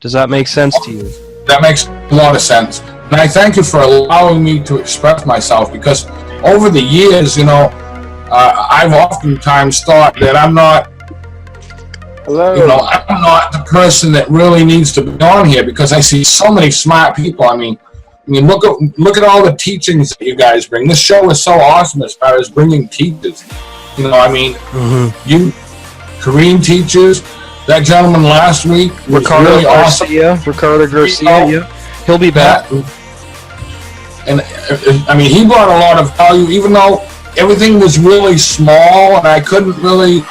Does that make sense to you? That makes a lot of sense. And I thank you for allowing me to express myself, because over the years, I've oftentimes thought that I'm not, I'm not the person that really needs to be on here, because I see so many smart people. I mean, look at all the teachings that you guys bring. This show is so awesome as far as bringing teachers. You Korean teachers. That gentleman last week, Ricardo really Garcia. awesome. Ricardo Garcia, yeah, he'll be back. And I mean, he brought a lot of value, even though everything was really small and I couldn't really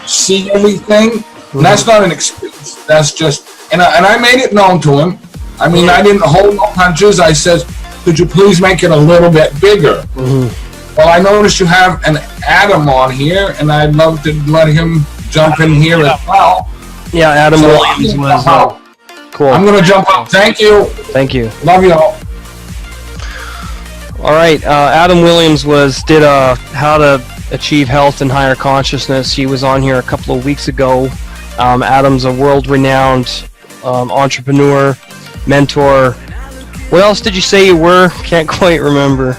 see everything. And that's not an excuse. That's just, and I made it known to him. I mean, I didn't hold no punches. I said, could you please make it a little bit bigger? Well, I noticed you have an Adam on here, and I'd love to let him jump in here as well. Yeah, Adam Williams was cool. I'm going to jump up. Thank you. Thank you. Love you all. All right, Adam Williams did How to Achieve Health and Higher Consciousness. He was on here a couple of weeks ago. Adam's a world-renowned entrepreneur, mentor. What else did you say you were? Can't quite remember.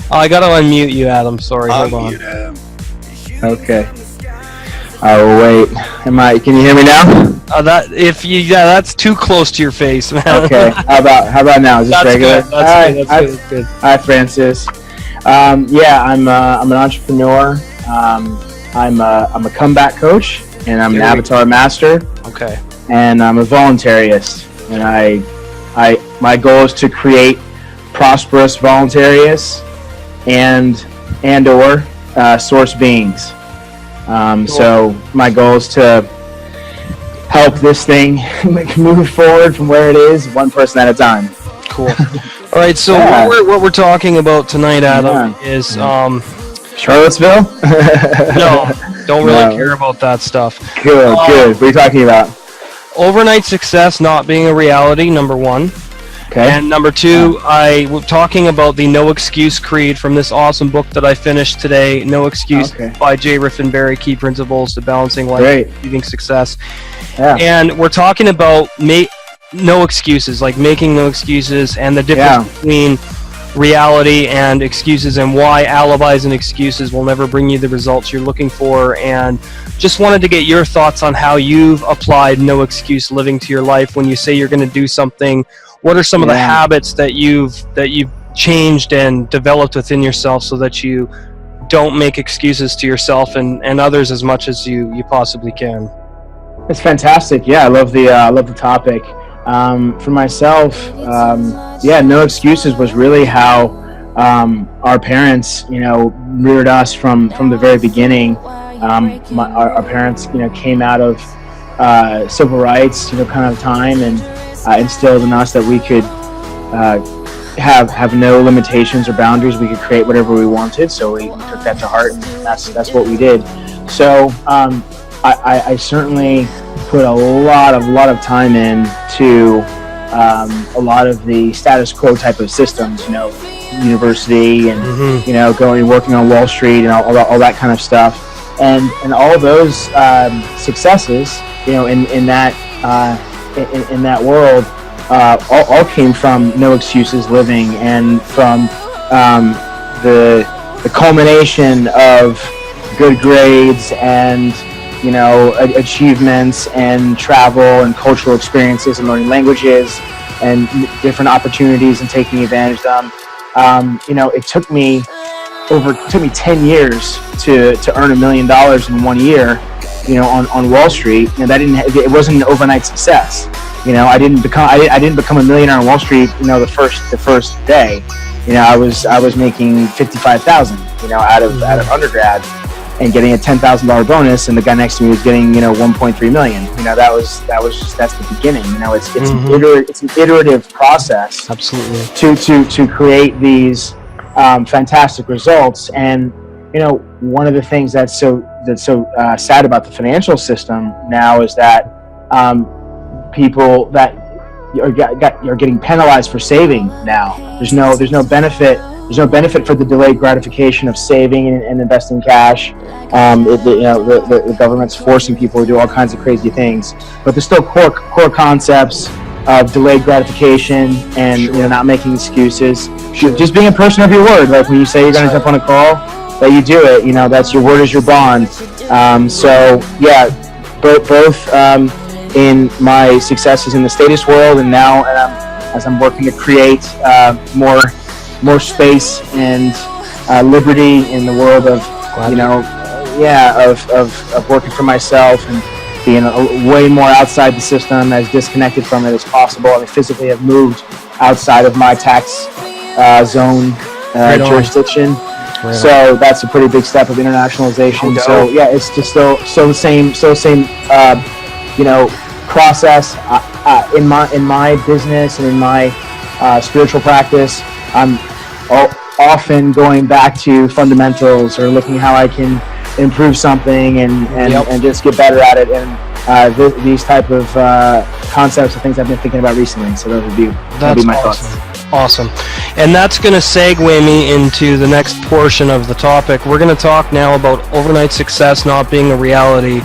I got to unmute you, Adam. Sorry, hold on. Okay. Oh wait, can you hear me now? That's too close to your face, man. Okay. How about now? Is this that's regular? Good. That's good. Hi, Francis. Yeah, I'm an entrepreneur. I'm a comeback coach, and I'm an avatar master. Okay. And I'm a voluntarist, and my goal is to create prosperous voluntarists and/or source beings. Cool. So my goal is to help this thing move forward from where it is, one person at a time. Cool. All right, so what we're talking about tonight, Adam, is Charlottesville? No, don't really care about that stuff. Good. What are you talking about? Overnight success not being a reality, number one. Okay. And number two, I was talking about the No Excuse Creed from this awesome book that I finished today, No Excuse by Jay Riffenberry, Key Principles to Balancing Life and Achieving Success. Yeah. And we're talking about no excuses, like making no excuses, and the difference between reality and excuses, and why alibis and excuses will never bring you the results you're looking for. And just wanted to get your thoughts on how you've applied no excuse living to your life. When you say you're going to do something, what are some of the habits that you've changed and developed within yourself so that you don't make excuses to yourself and others as much as you possibly can? It's fantastic. Yeah, I love the topic. For myself, no excuses was really how our parents, reared us from the very beginning. Our parents, came out of civil rights, kind of time, and instilled in us that we could have no limitations or boundaries. We could create whatever we wanted. So we took that to heart, and that's what we did. So I certainly put a lot of time into a lot of the status quo type of systems, university and working on Wall Street and all that kind of stuff, and all those successes, in that world, all came from no excuses living, and from the culmination of good grades and achievements and travel and cultural experiences and learning languages and different opportunities and taking advantage of them. It took me 10 years to earn $1 million in 1 year, on Wall Street, and it wasn't an overnight success. I didn't become a millionaire on Wall Street, the first day. I was making $55,000, out of undergrad, and getting a $10,000 bonus, and the guy next to me was getting, $1.3 million. That's the beginning. It's an iterative process. Absolutely. To create these fantastic results. And one of the things that's so sad about the financial system now is that people that are getting penalized for saving now. There's no benefit there's no benefit for the delayed gratification of saving and investing cash. The government's forcing people to do all kinds of crazy things, but there's still core concepts of delayed gratification and not making excuses. Just being a person of your word. Like when you say you're going to jump on a call, that you do it. That's your word is your bond. Both in my successes in the status world, and now as I'm working to create more space and liberty in the world of of working for myself and being way more outside the system, as disconnected from it as possible. I physically have moved outside of my tax zone jurisdiction. Right. So that's a pretty big step of internationalization. So it's just so the same process in my business and in my spiritual practice. I'm often going back to fundamentals or looking how I can improve something and just get better at it. And these type of concepts are things I've been thinking about recently. So that'd be my thoughts. Awesome. And that's going to segue me into the next portion of the topic. We're going to talk now about overnight success not being a reality.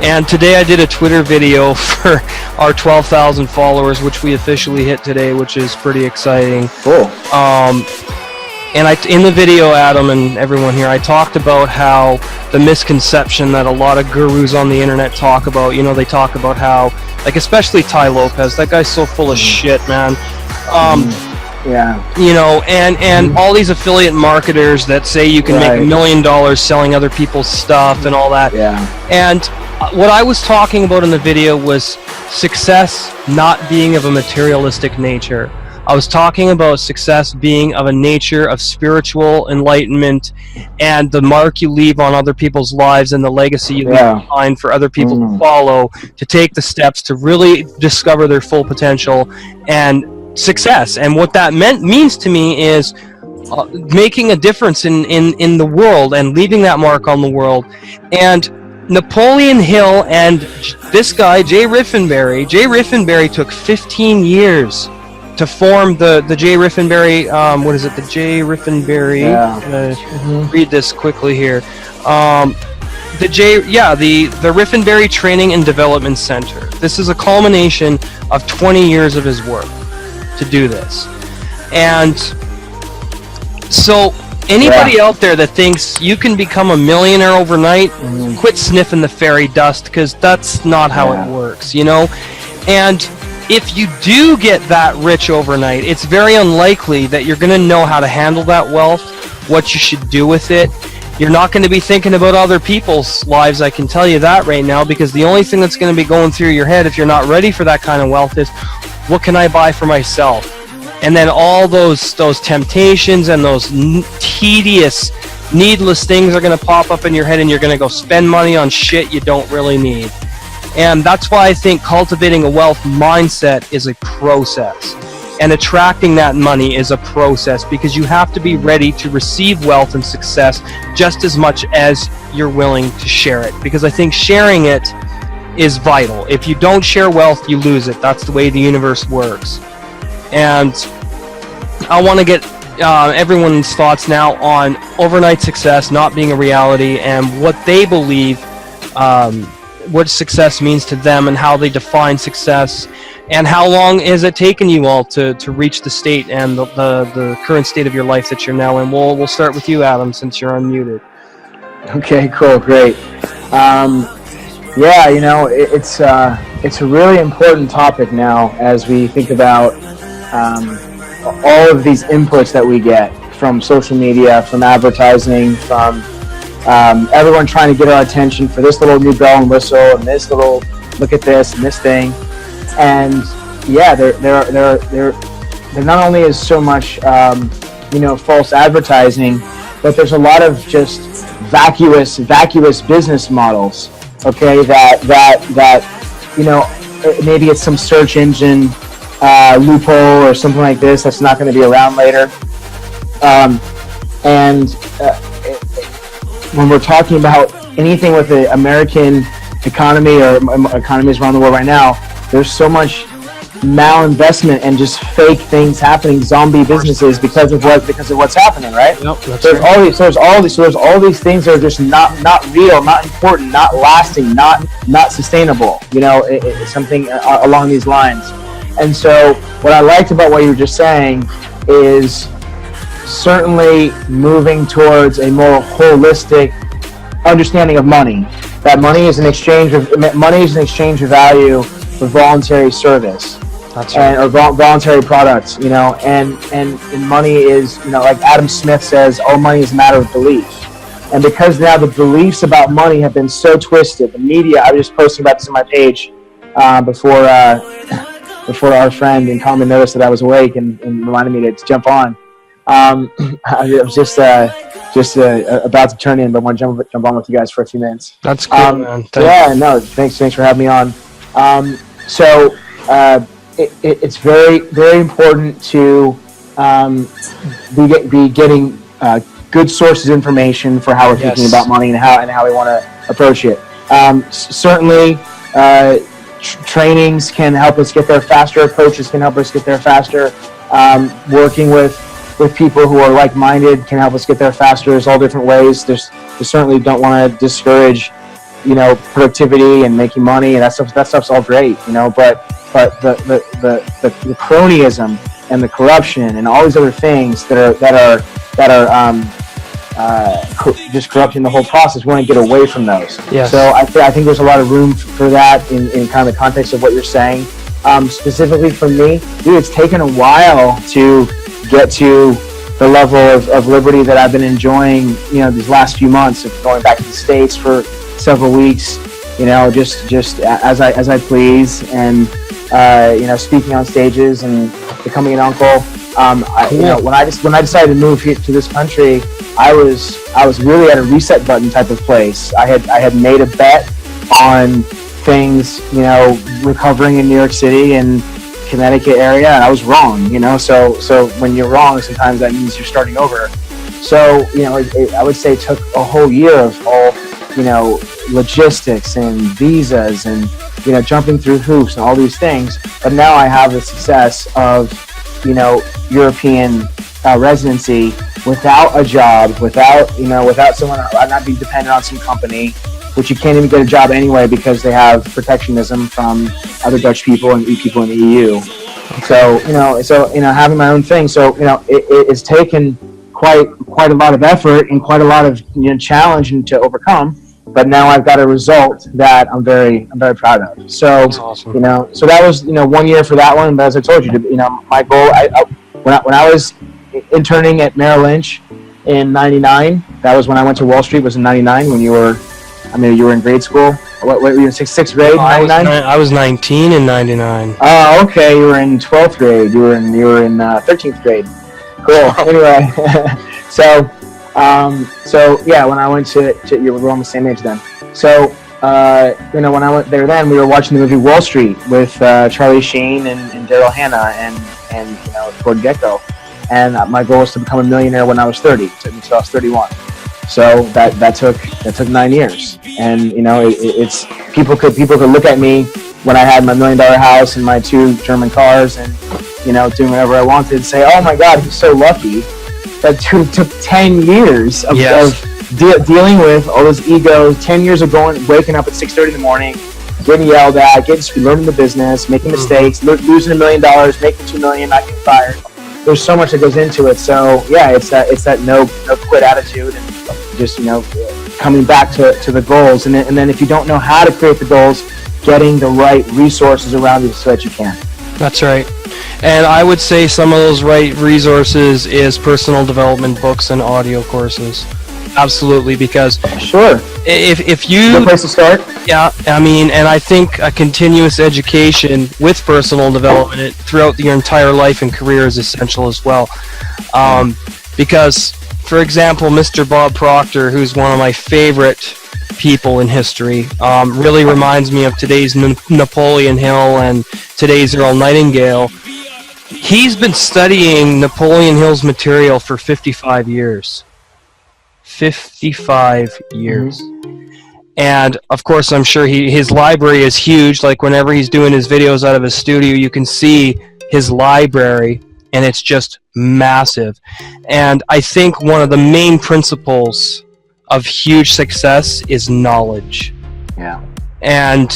And today I did a Twitter video for our 12,000 followers, which we officially hit today, which is pretty exciting. Cool. And in the video, Adam and everyone here, I talked about how the misconception that a lot of gurus on the internet talk about, they talk about how, like especially Ty Lopez, that guy's so full of shit, man. And all these affiliate marketers that say you can make $1 million selling other people's stuff and all that. Yeah. And what I was talking about in the video was success not being of a materialistic nature. I was talking about success being of a nature of spiritual enlightenment and the mark you leave on other people's lives and the legacy you leave behind for other people to follow, to take the steps to really discover their full potential and success. And what that means to me is making a difference in the world and leaving that mark on the world. And Napoleon Hill and this guy, Jay Riffenberry took 15 years to form the Jay Riffenberry, the Jay Riffenberry, read this quickly here. The Riffenberry Training and Development Center. This is a culmination of 20 years of his work to do this. And so anybody out there that thinks you can become a millionaire overnight, quit sniffing the fairy dust, because that's not how it works, And if you do get that rich overnight, it's very unlikely that you're going to know how to handle that wealth, what you should do with it. You're not going to be thinking about other people's lives, I can tell you that right now, because the only thing that's going to be going through your head if you're not ready for that kind of wealth is, what can I buy for myself? And then all those temptations and those tedious, needless things are going to pop up in your head, and you're going to go spend money on shit you don't really need. And that's why I think cultivating a wealth mindset is a process. And attracting that money is a process, because you have to be ready to receive wealth and success just as much as you're willing to share it. Because I think sharing it is vital. If you don't share wealth, you lose it. That's the way the universe works. And I want to get everyone's thoughts now on overnight success not being a reality and what they believe what success means to them and how they define success, and how long has it taken you all to reach the state and the current state of your life that you're now in. We'll start with you, Adam, since you're unmuted. Okay, cool, great. It's a really important topic now as we think about all of these inputs that we get from social media, from advertising, from everyone trying to get our attention for this little new bell and whistle and this little look at this and this thing. And there not only is so much false advertising, but there's a lot of just vacuous business models. Okay, that maybe it's some search engine loophole or something like this that's not going to be around later. When we're talking about anything with the American economy or economies around the world right now, there's so much malinvestment and just fake things happening, zombie businesses because of what's happening, right? Yep, there's all these things that are just not real, not important, not lasting, not sustainable. It's something along these lines. And so what I liked about what you were just saying is certainly moving towards a more holistic understanding of money. That money is an exchange of value for voluntary service. That's right. Or voluntary products, and money is, like Adam Smith says, all money is a matter of belief. And because now the beliefs about money have been so twisted, the media, I was just posting about this on my page before our friend in common noticed that I was awake and reminded me to jump on. I was just about to turn in, but I want to jump on with you guys for a few minutes. That's cool, man. Thanks for having me on. It's very, very important to be getting good sources of information for how we're thinking about money and how we want to approach it. Certainly, trainings can help us get there faster. Coaches can help us get there faster. Working with people who are like-minded can help us get there faster. There's all different ways. We certainly don't want to discourage, productivity and making money, and that stuff's all great, but the cronyism and the corruption and all these other things that are just corrupting the whole process. We want to get away from those. Yes. So I think there's a lot of room for that in kind of the context of what you're saying. Specifically for me, dude, it's taken a while to get to the level of liberty that I've been enjoying, these last few months of going back to the States for several weeks, just as I please, and speaking on stages and becoming an uncle. When I decided to move here to this country, I was really at a reset button type of place. I had made a bet on things, recovering in New York City and Connecticut area, and I was wrong. So when you're wrong, sometimes that means you're starting over. So I would say it took a whole year of all logistics and visas and jumping through hoops and all these things. But now I have the success of European residency without a job, without someone. I'm not being dependent on some company, which you can't even get a job anyway because they have protectionism from other Dutch people and people in the EU. So having my own thing. So it's taken quite a lot of effort and quite a lot of challenge to overcome. But now I've got a result that I'm very proud of. So that's awesome. So that was 1 year for that one. But as I told you, my goal. When I was interning at Merrill Lynch in '99, that was when I went to Wall Street. Was in '99 when you were in grade school. What were you in sixth grade? '99. I was 19 in '99. Oh, okay. You were in 12th grade. You were in 13th grade. Cool. Anyway, so yeah, when I went to you were on the same age then. So when I went there, then we were watching the movie Wall Street with Charlie Sheen and Daryl Hannah and Gordon Gekko. And my goal was to become a millionaire when I was 30. It took me until I was 31. So that took 9 years. And it's people could look at me when I had my $1 million house and my 2 German cars and doing whatever I wanted and say, oh my God, he's so lucky. That took 10 years of dealing with all those egos, 10 years of waking up at 6:30 in the morning, getting yelled at, learning the business, making mistakes, losing $1 million, making $2 million, not getting fired. There's so much that goes into it. So yeah, it's that no quit attitude and just coming back to the goals. And then if you don't know how to create the goals, getting the right resources around you so that you can. That's right. And I would say some of those right resources is personal development books and audio courses. Absolutely, because sure, if you good place to start. Yeah, and I think a continuous education with personal development throughout your entire life and career is essential as well. Because, for example, Mr. Bob Proctor, who's one of my favorite people in history, really reminds me of today's Napoleon Hill and today's Earl Nightingale. He's been studying Napoleon Hill's material for 55 years. 55 years. And of course, I'm sure his library is huge. Like whenever he's doing his videos out of his studio, you can see his library, and it's just massive. And I think one of the main principles of huge success is knowledge. Yeah. And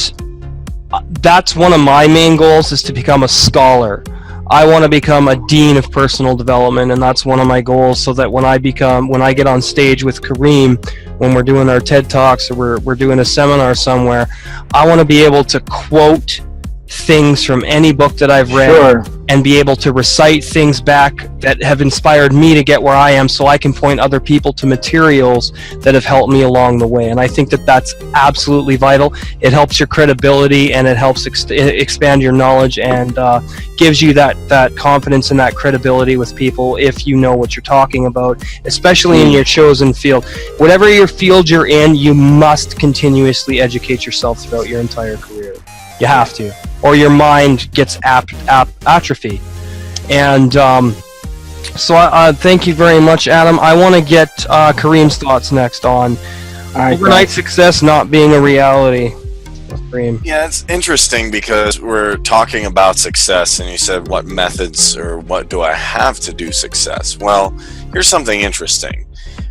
that's one of my main goals, is to become a scholar. I want to become a dean of personal development, and that's one of my goals, so that when I get on stage with Kareem, when we're doing our TED Talks or we're doing a seminar somewhere, I want to be able to quote things from any book that I've read, and be able to recite things back that have inspired me to get where I am, so I can point other people to materials that have helped me along the way. And I think that that's absolutely vital. It helps your credibility, and it helps expand your knowledge, and gives you that confidence and that credibility with people if you know what you're talking about, especially in your chosen field. Whatever your field you're in, you must continuously educate yourself throughout your entire career. You have to, or your mind gets atrophy. And so thank you very much, Adam. I want to get Kareem's thoughts next on overnight success not being a reality. Kareem. Yeah, it's interesting because we're talking about success, and you said what methods or what do I have to do success? Well, here's something interesting.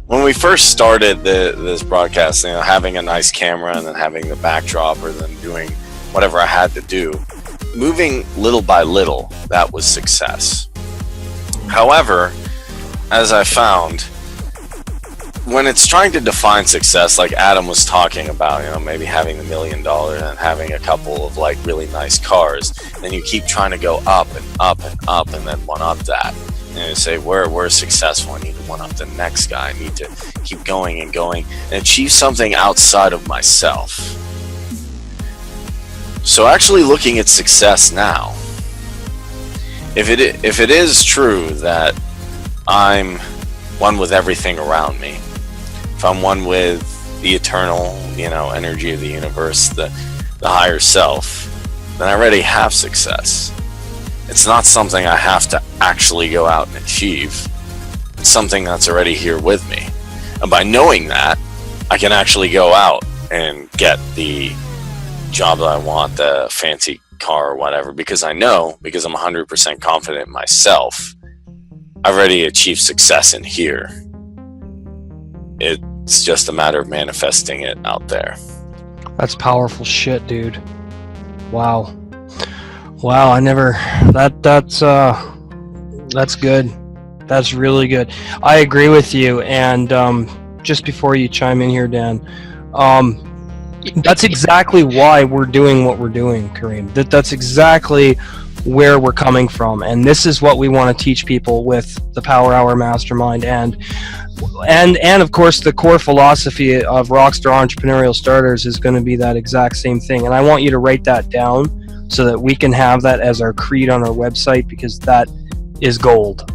When we first started this broadcast, having a nice camera and then having the backdrop, or then doing whatever I had to do, moving little by little, that was success. However, as I found, when it's trying to define success, like Adam was talking about, maybe having $1 million and having a couple of like really nice cars, then you keep trying to go up and up and up, and then one up that. And you say, we're successful, I need to one up the next guy, I need to keep going and going and achieve something outside of myself. So actually looking at success now, if it is true that I'm one with everything around me, if I'm one with the eternal, energy of the universe, the higher self, then I already have success. It's not something I have to actually go out and achieve. It's something that's already here with me. And by knowing that, I can actually go out and get the job that I want, the fancy car or whatever, because I'm 100% confident in myself. I've already achieved success in here. It's just a matter of manifesting it out there. That's powerful shit, dude. Wow, that's good. That's really good. I agree with you. And just before you chime in here, Dan, that's exactly why we're doing what we're doing, Kareem. That's exactly where we're coming from, and this is what we want to teach people with the Power Hour Mastermind, and of course the core philosophy of Rockstar Entrepreneurial Starters is going to be that exact same thing. And I want you to write that down so that we can have that as our creed on our website, because that is gold.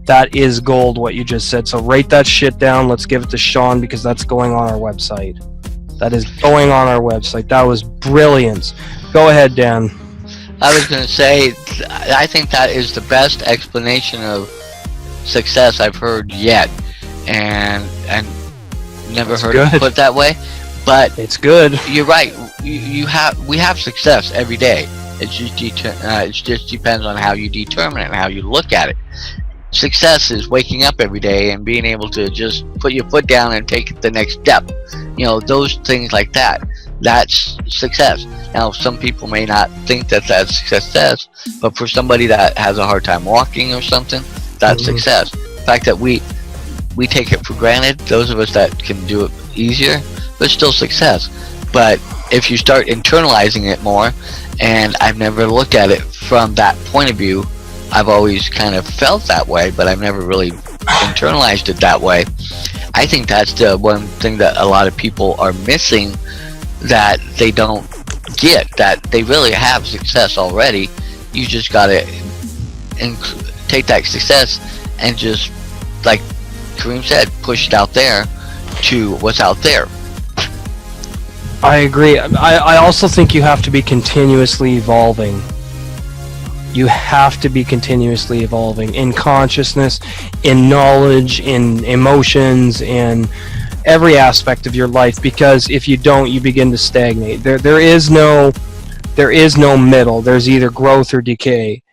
That is gold, what you just said. So write that shit down. Let's give it to Sean, because that's going on our website. That is going on our website. That was brilliant. Go ahead, Dan. I was going to say, I think that is the best explanation of success I've heard yet, and never heard it put that way. But it's good. You're right. We have success every day. It just depends on how you determine it and how you look at it. Success is waking up every day and being able to just put your foot down and take the next step. Those things like that. That's success. Now, some people may not think that that's success, but for somebody that has a hard time walking or something, that's success. The fact that we take it for granted, those of us that can do it easier, but still success. But if you start internalizing it more, and I've never looked at it from that point of view, I've always kind of felt that way, but I've never really internalized it that way. I think that's the one thing that a lot of people are missing, that they don't get, that they really have success already. You just gotta take that success and just, like Kareem said, push it out there to what's out there. I agree. I also think you have to be continuously evolving. You have to be continuously evolving in consciousness, in knowledge, in emotions, in every aspect of your life, because if you don't, you begin to stagnate. There is no middle. There's either growth or decay.